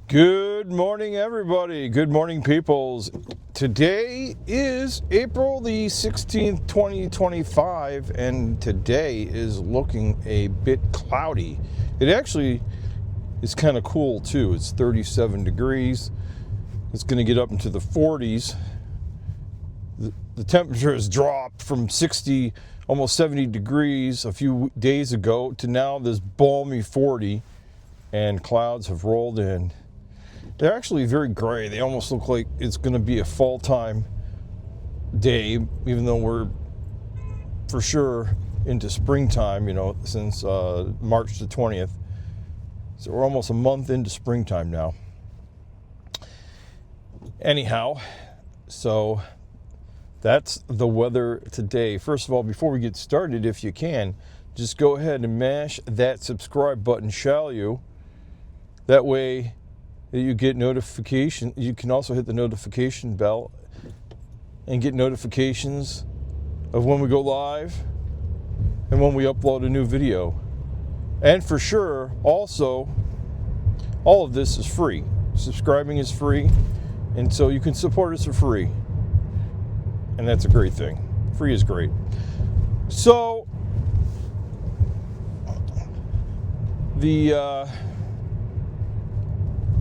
Good morning, everybody. Good morning, peoples. Today is April the 16th, 2025, and today is looking a bit cloudy. It actually is kind of cool, too. It's 37 degrees. It's going to get up into the 40s. The temperature has dropped from 60, almost 70 degrees a few days ago to now this balmy 40, and clouds have rolled in. They're actually very gray. They almost look like it's going to be a fall-time day, even though we're for sure into springtime, since March the 20th. So we're almost a month into springtime now. Anyhow, so that's the weather today. First of all, before we get started, if you can, just go ahead and mash that subscribe button, shall you? That way you get notification. You can also hit the notification bell and get notifications of when we go live and when we upload a new video. And for sure, also, all of this is free. Subscribing is free, and so you can support us for free. And that's a great thing. Free is great. So,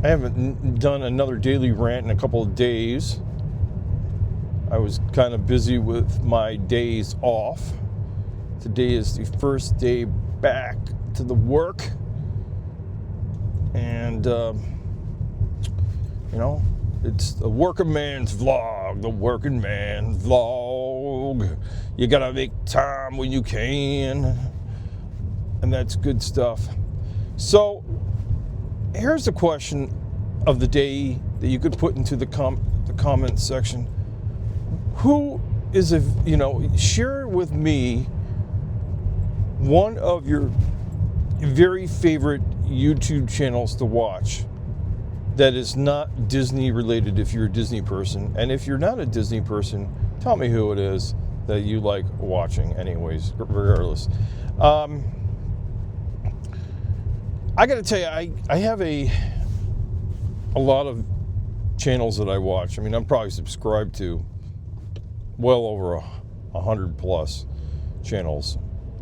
I haven't done another daily rant in a couple of days. I was kind of busy with my days off. Today is the first day back to the work. And, it's the working man's vlog, the working man's vlog. You gotta make time when you can. And that's good stuff. So, here's the question of the day that you could put into the comments section. Who is share with me one of your very favorite YouTube channels to watch that is not Disney related if you're a Disney person. And if you're not a Disney person, tell me who it is that you like watching anyways, regardless. I got to tell you, I have a lot of channels that I watch. I mean, I'm probably subscribed to well over 100 plus channels.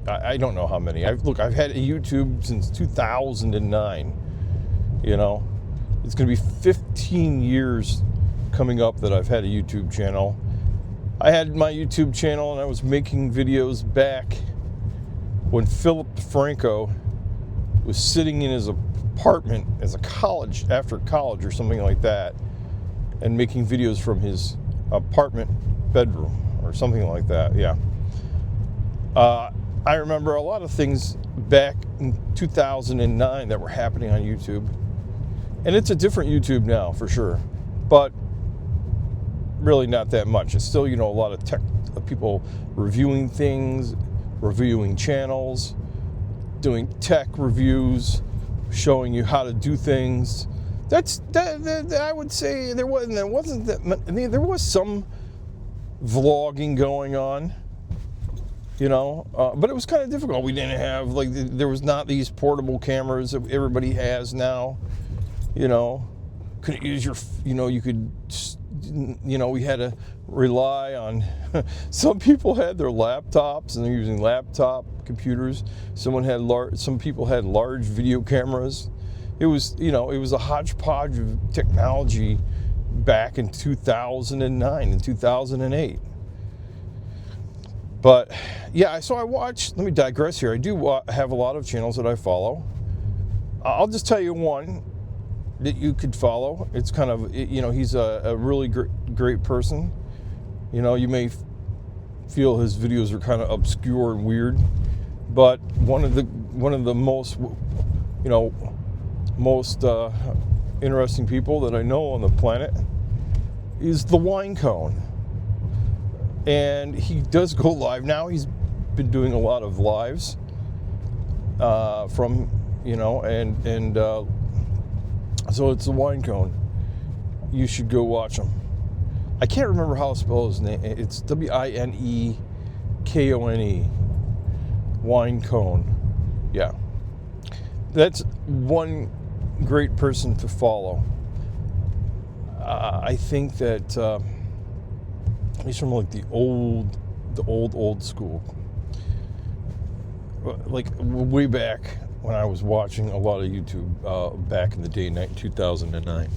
I don't know how many. I've had a YouTube since 2009. It's going to be 15 years coming up that I've had a YouTube channel. I had my YouTube channel and I was making videos back when Philip DeFranco was sitting in his apartment after college or something like that, and making videos from his apartment bedroom or something like that. Yeah. I remember a lot of things back in 2009 that were happening on YouTube, and it's a different YouTube now for sure, but really not that much. It's still, a lot of tech people reviewing things, reviewing channels, doing tech reviews, showing you how to do things. That I would say there wasn't that much. I mean, there was some vlogging going on, but it was kind of difficult. We didn't have there was not these portable cameras that everybody has now. Couldn't use your, you could, we had to rely on, some people had their laptops and they're using laptop computers. Some people had large video cameras. It was, it was a hodgepodge of technology back in 2009 and 2008. But yeah, so let me digress here. I do have a lot of channels that I follow. I'll just tell you one that you could follow. It's kind of, he's a really great person. You may feel his videos are kind of obscure and weird, but one of the most, most interesting people that I know on the planet is the Wine Cone. And he does go live now. He's been doing a lot of lives from, so it's the Wine Cone. You should go watch him. I can't remember how to spell his name. It's Winekone. Wine Cone. Yeah. That's one great person to follow. I think that he's from like the old school, like way back when I was watching a lot of YouTube back in the day, 2009.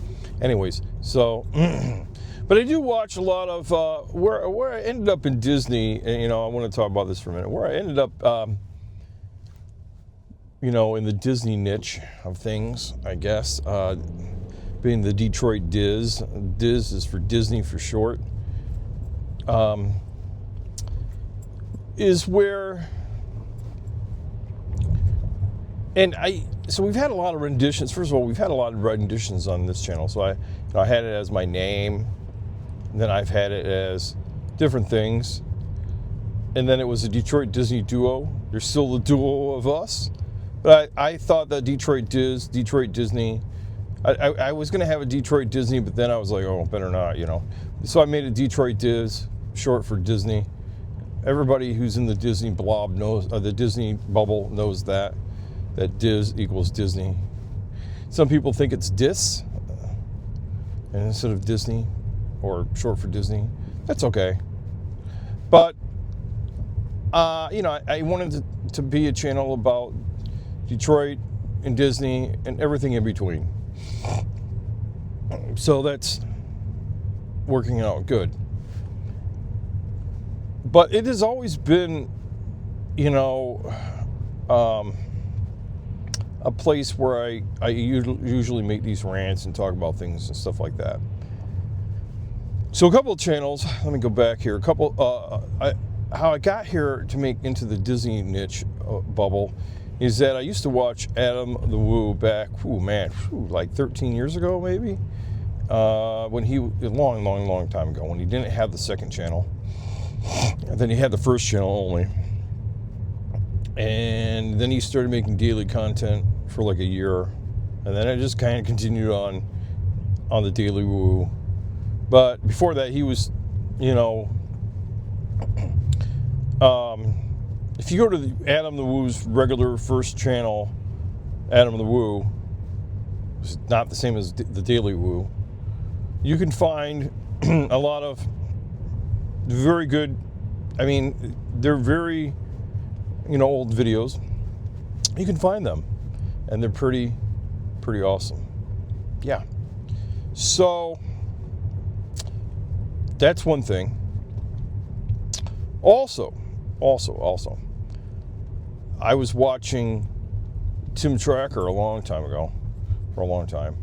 Anyways, so, but I do watch a lot of where I ended up in Disney, and I want to talk about this for a minute. Where I ended up, in the Disney niche of things, I guess, being the Detroit Diz. Diz is for Disney for short. Is where, so we've had a lot of renditions. First of all, we've had a lot of renditions on this channel. So I had it as my name, and then I've had it as different things, and then it was a Detroit Disney duo. There's still the duo of us, but I thought that Detroit Disney. I was going to have a Detroit Disney, but then I was like, oh, better not, So I made a Detroit Diz, short for Disney. Everybody who's in the Disney blob knows, the Disney bubble knows that Diz equals Disney. Some people think it's Dis, and instead of Disney, or short for Disney. That's okay. But, I wanted to be a channel about Detroit and Disney and everything in between. So that's working out good. But it has always been, a place where I usually make these rants and talk about things and stuff like that. So a couple of channels, let me go back here. How I got here to make into the Disney niche bubble is that I used to watch Adam the Woo back, like 13 years ago maybe, when he, a long time ago, when he didn't have the second channel. And then he had the first channel only. And then he started making daily content for like a year. And then I just kind of continued on the Daily Woo. But before that, he was, if you go to Adam the Woo's regular first channel, Adam the Woo, it's not the same as the Daily Woo, you can find a lot of very good, they're very, old videos. You can find them, and they're pretty awesome. Yeah. So, that's one thing. Also, I was watching Tim Tracker a long time ago, for a long time.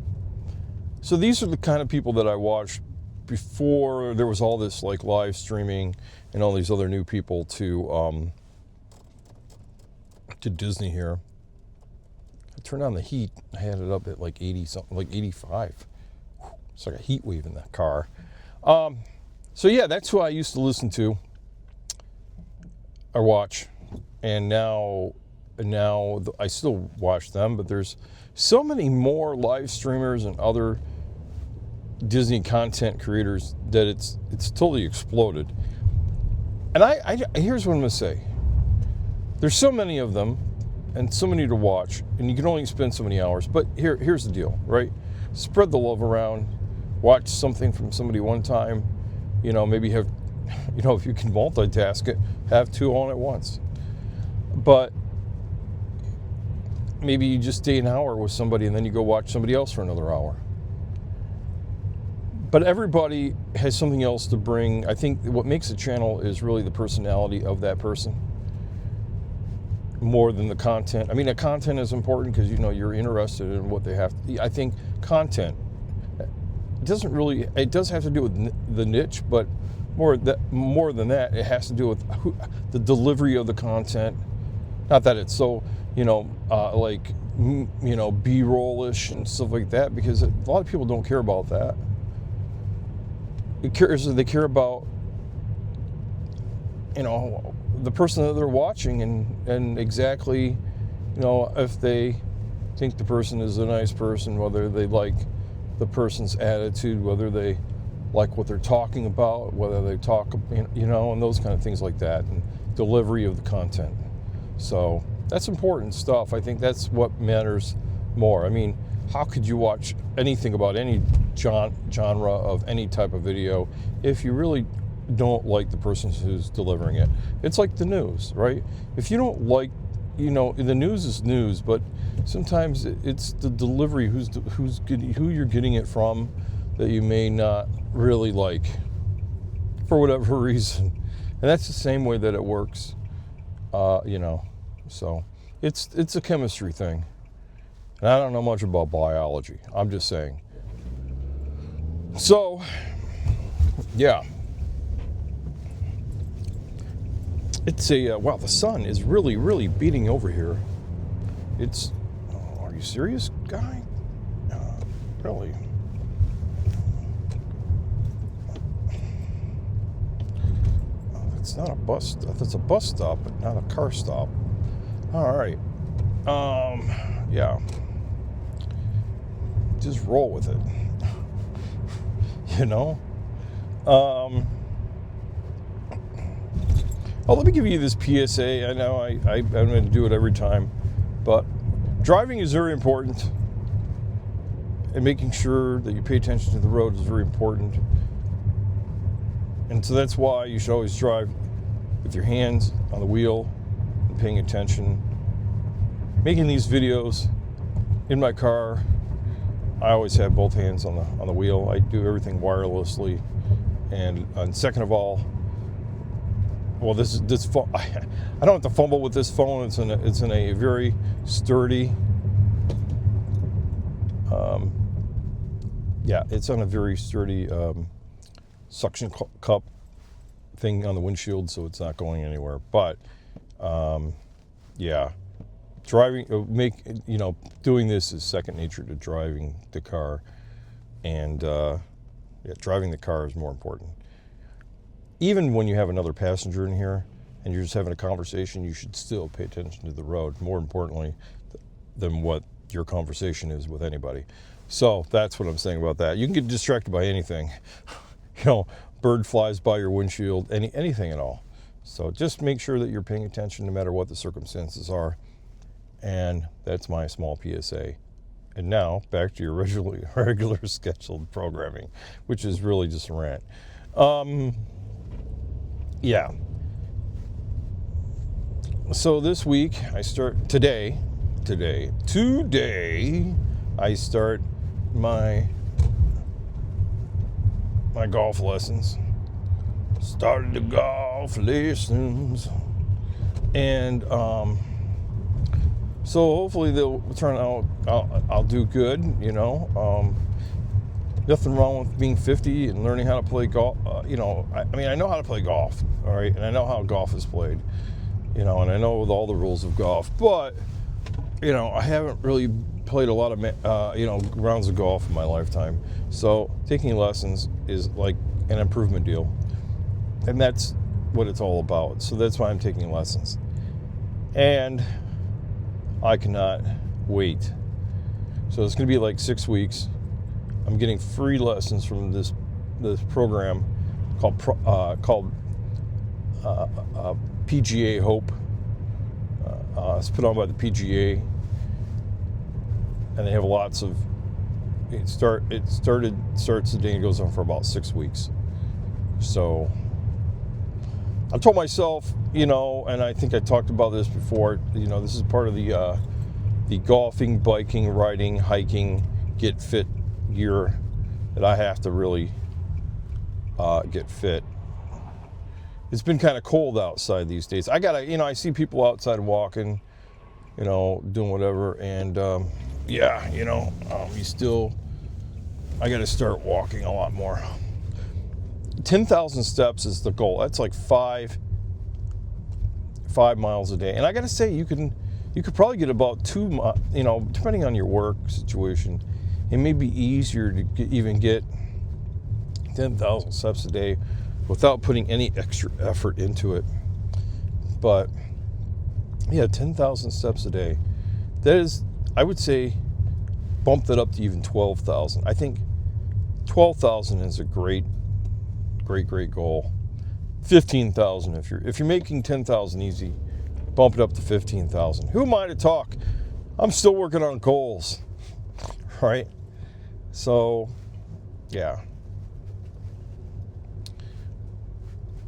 So these are the kind of people that I watched before there was all this like live streaming and all these other new people to Disney here. I turned on the heat. I had it up at like 80 something, like 85. It's like a heat wave in that car. So yeah, that's who I used to listen to or watch, and now I still watch them. But there's so many more live streamers and other Disney content creators that it's totally exploded. And I here's what I'm gonna say. There's so many of them, and so many to watch, and you can only spend so many hours. But here's the deal, right? Spread the love around. Watch something from somebody one time. Maybe have, if you can multitask it, have two on at once. But maybe you just stay an hour with somebody and then you go watch somebody else for another hour. But everybody has something else to bring. I think what makes a channel is really the personality of that person, more than the content. The content is important because you're interested in what they have. I think content, it does have to do with the niche, but more than that, it has to do with the delivery of the content. Not that it's so, B-roll-ish and stuff like that, because a lot of people don't care about that. They care about, the person that they're watching and exactly, if they think the person is a nice person, whether they like the person's attitude, whether they like what they're talking about, whether they talk, and those kind of things like that, and delivery of the content. So that's important stuff. I think that's what matters more. how could you watch anything about any genre of any type of video if you really don't like the person who's delivering it? It's like the news, right? If you don't like, the news is news, but sometimes it's the delivery, who you're getting it from, that you may not really like for whatever reason. And that's the same way that it works, so it's a chemistry thing. And I don't know much about biology. I'm just saying. So, yeah. It's wow, the sun is really, really beating over here. Are you serious, guy? Really? It's not a bus stop. It's a bus stop, but not a car stop. All right. Yeah. Just roll with it. Let me give you this PSA. I know I'm going to do it every time, but driving is very important, and making sure that you pay attention to the road is very important. And so that's why you should always drive with your hands on the wheel and paying attention. Making these videos in my car, I always have both hands on the wheel. I do everything wirelessly, and second of all, well, this phone, I don't have to fumble with this phone. It's in a very sturdy. It's on a very sturdy suction cup thing on the windshield, so it's not going anywhere. But driving, doing this is second nature to driving the car, and driving the car is more important. Even when you have another passenger in here and you're just having a conversation, you should still pay attention to the road, more importantly than what your conversation is with anybody. So that's what I'm saying about that. You can get distracted by anything. Bird flies by your windshield, anything at all. So just make sure that you're paying attention no matter what the circumstances are. And that's my small PSA. And now back to your regular scheduled programming, which is really just a rant. So this week today I start my golf lessons. Started the golf lessons, and so hopefully they'll turn out. I'll do good. Nothing wrong with being 50 and learning how to play golf. I know how to play golf, all right, and I know how golf is played, and I know all the rules of golf. But I haven't really played a lot of rounds of golf in my lifetime. So taking lessons is like an improvement deal, and that's what it's all about. So that's why I'm taking lessons, and I cannot wait. So it's going to be like 6 weeks. I'm getting free lessons from this program called PGA Hope. It's put on by the PGA, and they have lots of. It starts the day and goes on for about 6 weeks. So I told myself, and I think I talked about this before. This is part of the golfing, biking, riding, hiking, get fit year that I have to really get fit. It's been kind of cold outside these days. I see people outside walking, doing whatever, and I got to start walking a lot more. 10,000 steps is the goal. That's like 5 miles a day, and I got to say, you could probably get about 2 miles, depending on your work situation. It may be easier to even get 10,000 steps a day without putting any extra effort into it. But 10,000 steps a day. That is, I would say, bump that up to even 12,000. I think 12,000 is a great goal. 15,000 if you're making 10,000 easy, bump it up to 15,000. Who am I to talk? I'm still working on goals. right? So, yeah.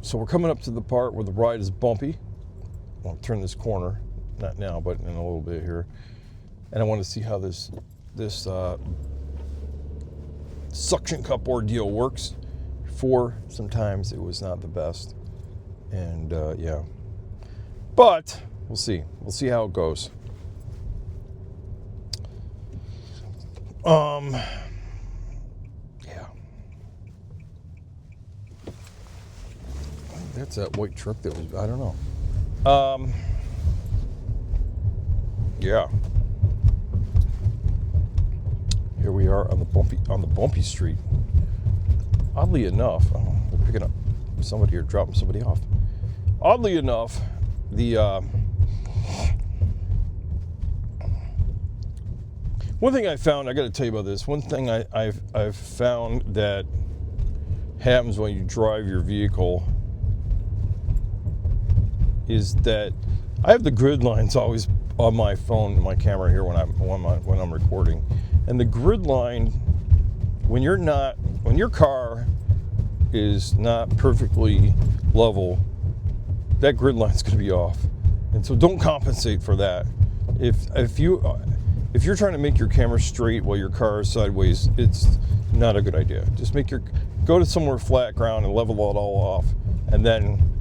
So we're coming up to the part where the ride is bumpy. I'll turn this corner, not now, but in a little bit here. And I want to see how this suction cup ordeal works. Before, sometimes it was not the best. And yeah. But we'll see. We'll see how it goes. Yeah. That's that white truck that was, I don't know. Yeah. Here we are on the bumpy street. Oddly enough, we're picking up somebody here, dropping somebody off. Oddly enough, the one thing I found, I got to tell you about this. One thing I've found that happens when you drive your vehicle is that I have the grid lines always on my phone, my camera here when I'm recording, and the grid line when your car is not perfectly level, that grid line's going to be off, and so don't compensate for that. If you're trying to make your camera straight while your car is sideways, it's not a good idea. Just go to somewhere flat ground and level it all off, and then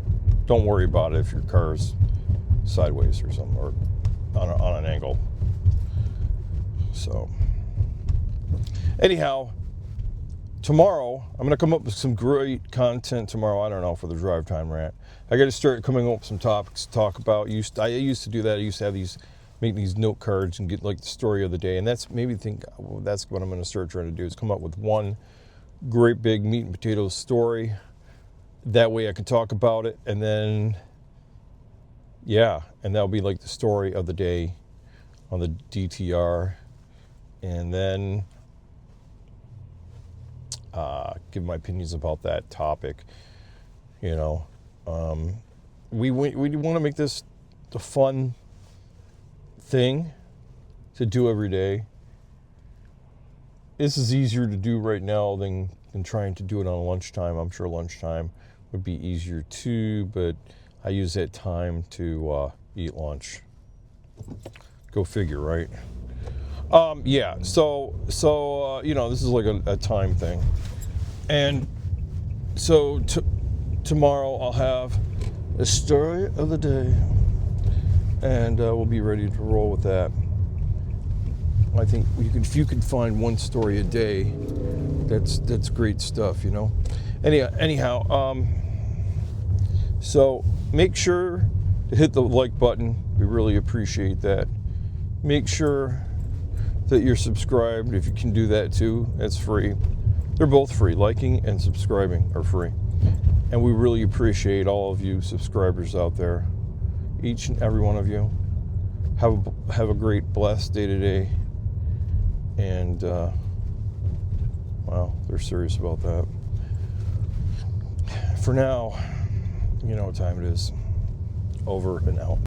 don't worry about it if your car's sideways or something, or on an angle. So anyhow, tomorrow I'm going to come up with some great content tomorrow. I don't know, for the drive time rant. I got to start coming up with some topics to talk about. I used to do that. I used to have make these note cards and get like the story of the day, and that's what I'm going to start trying to do, is come up with one great big meat and potatoes story. That way I can talk about it, and then and that'll be like the story of the day on the DTR, and then give my opinions about that topic. We want to make this the fun thing to do every day. This is easier to do right now than trying to do it on lunchtime. I'm sure lunchtime would be easier too, but I use that time to eat lunch. Go figure, right? So this is like a time thing. And so tomorrow I'll have a story of the day, and we'll be ready to roll with that. I think if you could find one story a day, that's great stuff, Anyhow, so make sure to hit the like button. We really appreciate that. Make sure that you're subscribed. If you can do that too, that's free. They're both free. Liking and subscribing are free. And we really appreciate all of you subscribers out there. Each and every one of you. Have a great, blessed day today. And, wow, they're serious about that. For now, you know what time it is. Over and out.